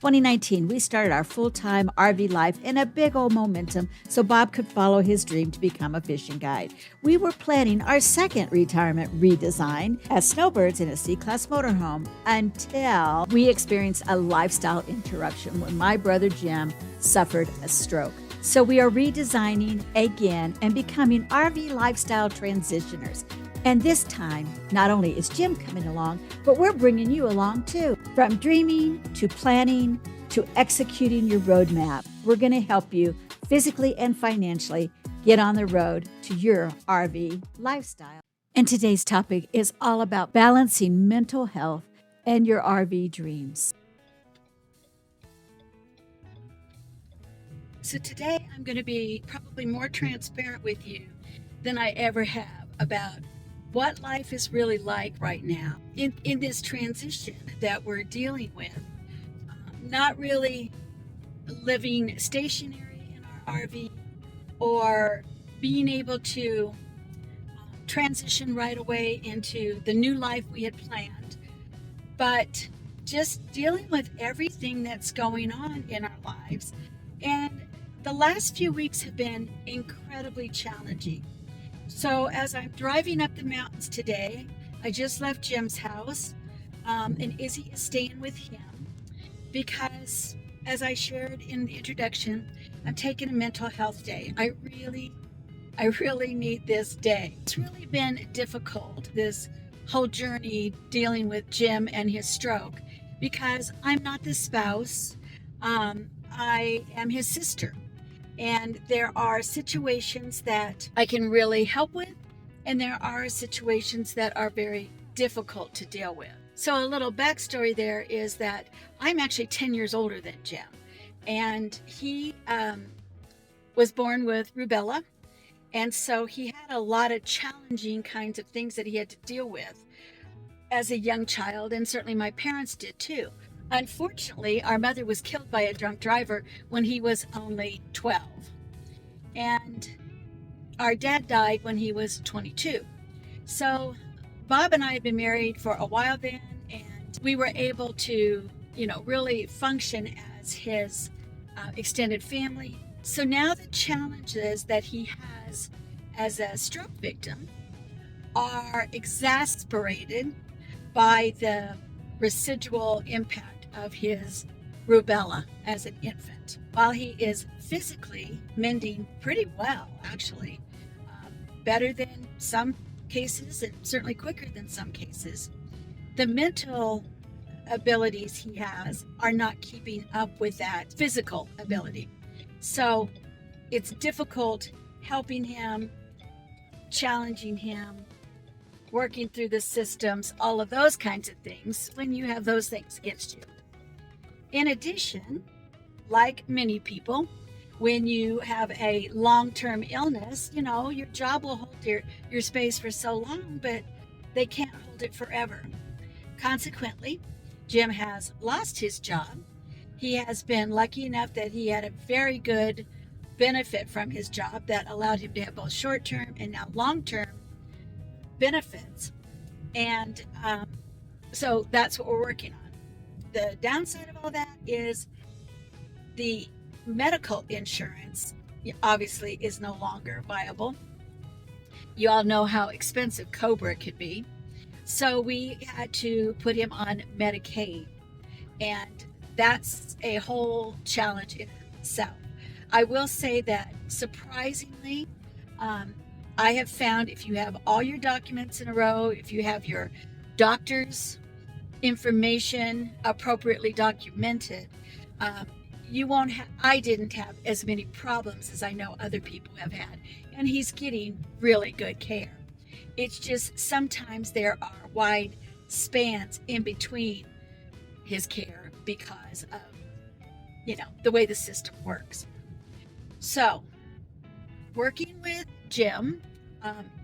2019, we started our full-time RV life in a big old momentum so Bob could follow his dream to become a fishing guide. We were planning our second retirement redesign as snowbirds in a C-Class motorhome until we experienced a lifestyle interruption when my brother Jim suffered a stroke. So we are redesigning again and becoming RV lifestyle transitioners. And this time, not only is Jim coming along, but we're bringing you along too. From dreaming to planning to executing your roadmap, we're going to help you physically and financially get on the road to your RV lifestyle. And today's topic is all about balancing mental health and your RV dreams. So today I'm going to be probably more transparent with you than I ever have about what life is really like right now in this transition that we're dealing with. Not really living stationary in our RV or being able to transition right away into the new life we had planned, but just dealing with everything that's going on in our lives. And the last few weeks have been incredibly challenging. So as I'm driving up the mountains today, I just left Jim's house, and Izzy is staying with him because, as I shared in the introduction, I'm taking a mental health day. I really need this day. It's really been difficult, this whole journey dealing with Jim and his stroke, because I'm not the spouse. I am his sister. And there are situations that I can really help with, and there are situations that are very difficult to deal with. So a little backstory there is that I'm actually 10 years older than Jim, and he was born with rubella, and so he had a lot of challenging kinds of things that he had to deal with as a young child, and certainly my parents did too. Unfortunately, our mother was killed by a drunk driver when he was only 12. And our dad died when he was 22. So Bob and I had been married for a while then, and we were able to, really function as his extended family. So now the challenges that he has as a stroke victim are exasperated by the residual impact of his rubella as an infant. While he is physically mending pretty well, actually, better than some cases and certainly quicker than some cases, the mental abilities he has are not keeping up with that physical ability. So it's difficult helping him, challenging him, working through the systems, all of those kinds of things when you have those things against you. In addition, like many people, when you have a long-term illness, your job will hold your space for so long, but they can't hold it forever. Consequently, Jim has lost his job. He has been lucky enough that he had a very good benefit from his job that allowed him to have both short-term and now long-term benefits. And so that's what we're working on. The downside of all that is the medical insurance obviously is no longer viable. You all know how expensive Cobra could be. So we had to put him on Medicaid, and that's a whole challenge in itself. I will say that surprisingly, I have found if you have all your documents in a row, if you have your doctor's information appropriately documented, I didn't have as many problems as I know other people have had, and he's getting really good care. It's just sometimes there are wide spans in between his care because of, the way the system works. So working with Jim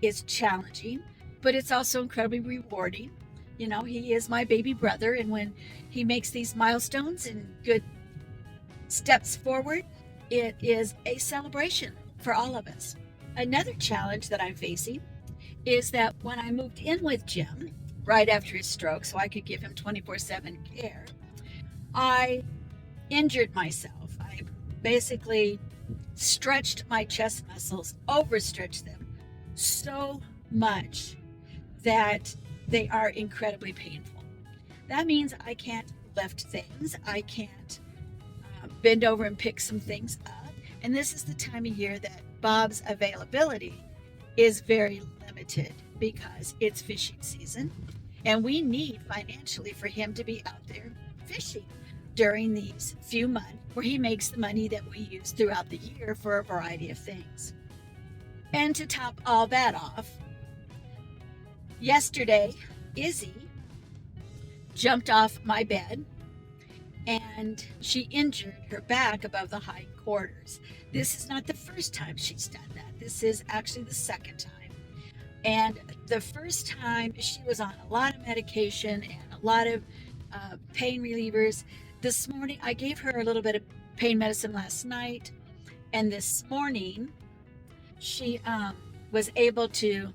is challenging, but it's also incredibly rewarding. He is my baby brother, and when he makes these milestones and good steps forward, it is a celebration for all of us. Another challenge that I'm facing is that when I moved in with Jim right after his stroke, so I could give him 24/7 care, I injured myself. I basically stretched my chest muscles, overstretched them so much that they are incredibly painful. That means I can't lift things. I can't bend over and pick some things up. And this is the time of year that Bob's availability is very limited because it's fishing season. And we need financially for him to be out there fishing during these few months where he makes the money that we use throughout the year for a variety of things. And to top all that off, yesterday, Izzy jumped off my bed and she injured her back above the hindquarters. This is not the first time she's done that. This is actually the second time. And the first time she was on a lot of medication and a lot of pain relievers. This morning, I gave her a little bit of pain medicine last night. And this morning, she was able to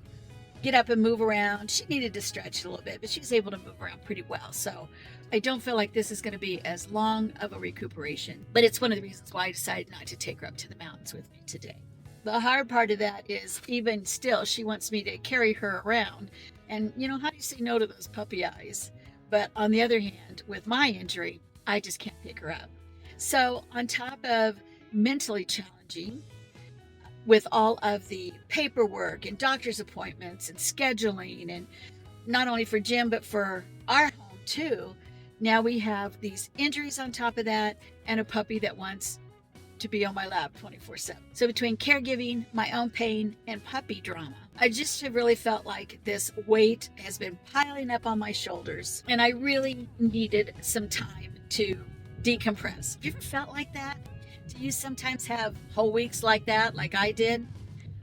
get up and move around. She needed to stretch a little bit, but she was able to move around pretty well. So I don't feel like this is going to be as long of a recuperation, but it's one of the reasons why I decided not to take her up to the mountains with me today. The hard part of that is even still, she wants me to carry her around. And how do you say no to those puppy eyes? But on the other hand, with my injury, I just can't pick her up. So on top of mentally challenging, with all of the paperwork and doctor's appointments and scheduling, and not only for Jim, but for our home too. Now we have these injuries on top of that and a puppy that wants to be on my lap 24/7. So between caregiving, my own pain, and puppy drama, I just have really felt like this weight has been piling up on my shoulders and I really needed some time to decompress. Have you ever felt like that? Do you sometimes have whole weeks like that, like I did?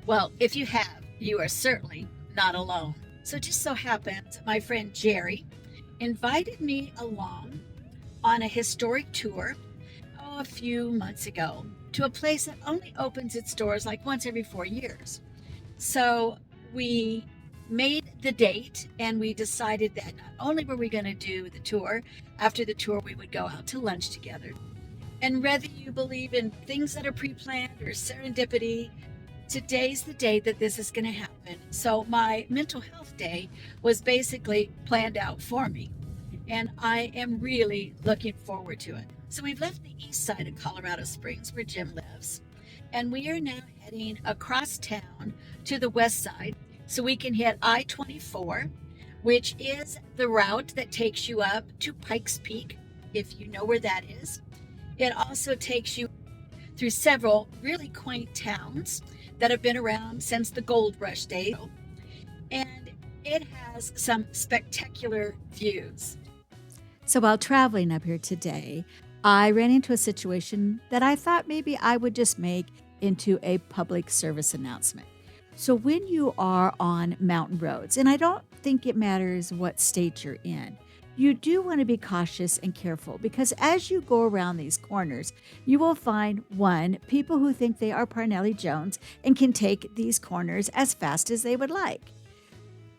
Well, if you have, you are certainly not alone. So just so happens, my friend Jerry invited me along on a historic tour a few months ago to a place that only opens its doors like once every 4 years. So we made the date and we decided that not only were we going to do the tour, after the tour we would go out to lunch together. And whether you believe in things that are pre-planned or serendipity, today's the day that this is going to happen. So my mental health day was basically planned out for me. And I am really looking forward to it. So we've left the east side of Colorado Springs where Jim lives. And we are now heading across town to the west side so we can hit I-24, which is the route that takes you up to Pikes Peak, if you know where that is. It also takes you through several really quaint towns that have been around since the gold rush days. And it has some spectacular views. So while traveling up here today, I ran into a situation that I thought maybe I would just make into a public service announcement. So when you are on mountain roads, and I don't think it matters what state you're in, you do want to be cautious and careful because as you go around these corners, you will find, one, people who think they are Parnelli Jones and can take these corners as fast as they would like.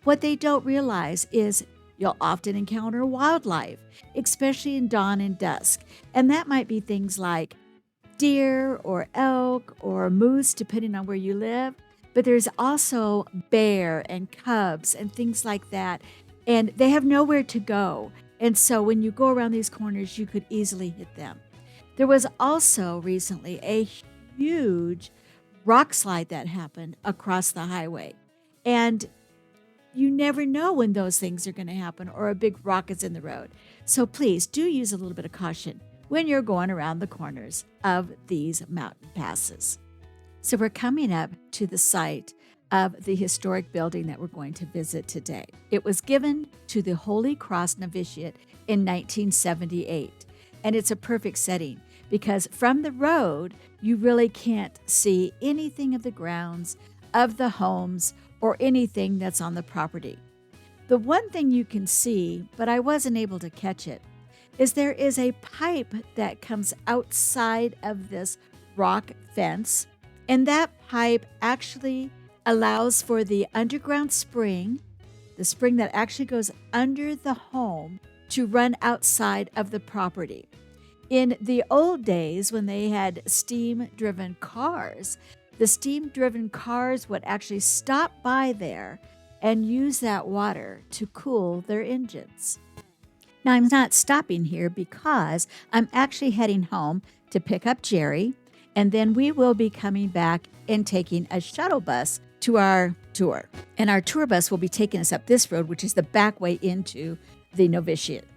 What they don't realize is you'll often encounter wildlife, especially in dawn and dusk. And that might be things like deer or elk or moose, depending on where you live. But there's also bear and cubs and things like that. And they have nowhere to go. And so when you go around these corners, you could easily hit them. There was also recently a huge rock slide that happened across the highway. And you never know when those things are going to happen or a big rock is in the road. So please do use a little bit of caution when you're going around the corners of these mountain passes. So we're coming up to the site of the historic building that we're going to visit today. It was given to the Holy Cross Novitiate in 1978, and it's a perfect setting because from the road, you really can't see anything of the grounds, of the homes, or anything that's on the property. The one thing you can see, but I wasn't able to catch it, is there is a pipe that comes outside of this rock fence, and that pipe actually allows for the underground spring, the spring that actually goes under the home, to run outside of the property. In the old days, when they had steam-driven cars, the steam-driven cars would actually stop by there and use that water to cool their engines. Now, I'm not stopping here because I'm actually heading home to pick up Jerry, and then we will be coming back and taking a shuttle bus to our tour. And our tour bus will be taking us up this road, which is the back way into the novitiate.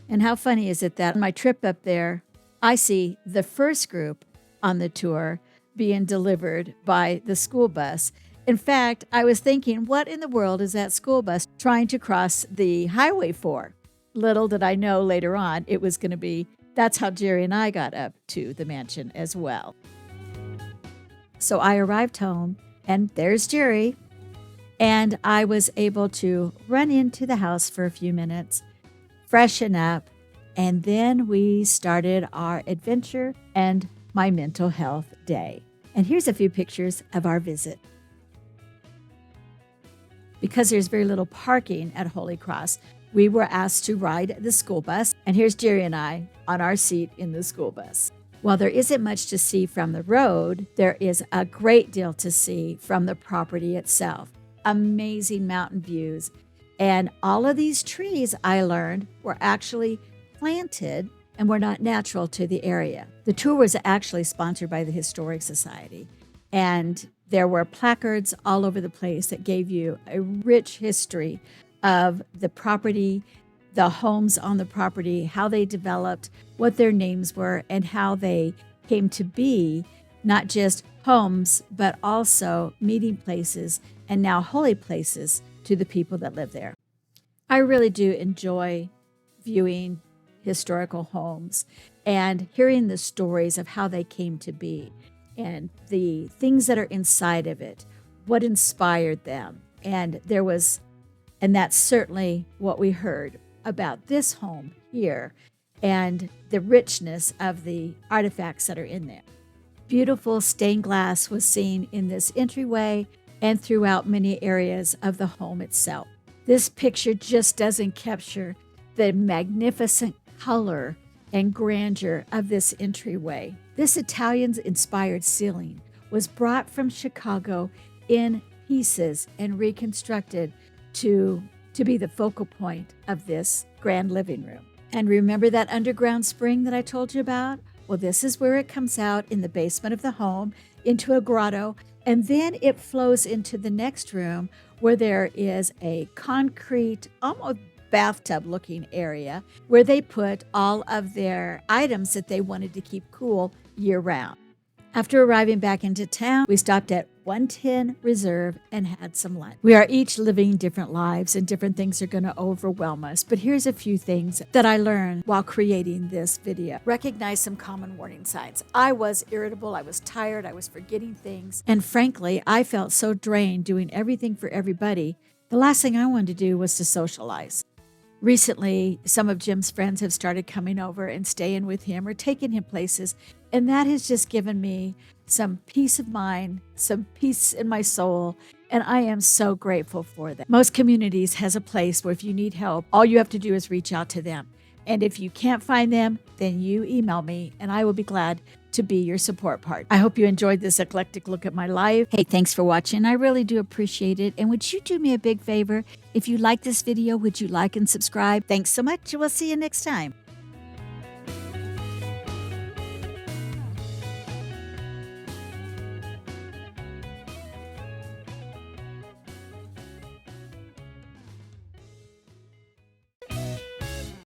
And how funny is it that on my trip up there, I see the first group on the tour being delivered by the school bus. In fact, I was thinking, what in the world is that school bus trying to cross the highway for? Little did I know later on it was going to be, that's how Jerry and I got up to the mansion as well. So I arrived home, and there's Jerry, and I was able to run into the house for a few minutes, freshen up, and then we started our adventure and my mental health day. And here's a few pictures of our visit. Because there's very little parking at Holy Cross, we were asked to ride the school bus, and here's Jerry and I on our seat in the school bus. While there isn't much to see from the road, there is a great deal to see from the property itself. Amazing mountain views. And all of these trees, I learned, were actually planted and were not natural to the area. The tour was actually sponsored by the Historic Society, and there were placards all over the place that gave you a rich history of the property, the homes on the property, how they developed, what their names were, and how they came to be not just homes, but also meeting places and now holy places to the people that live there. I really do enjoy viewing historical homes and hearing the stories of how they came to be and the things that are inside of it, what inspired them. And that's certainly what we heard about this home here and the richness of the artifacts that are in there. Beautiful stained glass was seen in this entryway and throughout many areas of the home itself. This picture just doesn't capture the magnificent color and grandeur of this entryway. This Italian-inspired ceiling was brought from Chicago in pieces and reconstructed to be the focal point of this grand living room. And remember that underground spring that I told you about? Well, this is where it comes out in the basement of the home into a grotto, and then it flows into the next room where there is a concrete, almost bathtub-looking area where they put all of their items that they wanted to keep cool year-round. After arriving back into town, we stopped at 110 Reserve and had some lunch. We are each living different lives and different things are going to overwhelm us. But here's a few things that I learned while creating this video. Recognize some common warning signs. I was irritable. I was tired. I was forgetting things. And frankly, I felt so drained doing everything for everybody. The last thing I wanted to do was to socialize. Recently, some of Jim's friends have started coming over and staying with him or taking him places, and that has just given me some peace of mind, some peace in my soul, and I am so grateful for that. Most communities has a place where if you need help, all you have to do is reach out to them. And if you can't find them, then you email me, and I will be glad to be your support partner. I hope you enjoyed this eclectic look at my life. Hey, thanks for watching. I really do appreciate it. And would you do me a big favor? If you like this video, would you like and subscribe? Thanks so much. We'll see you next time.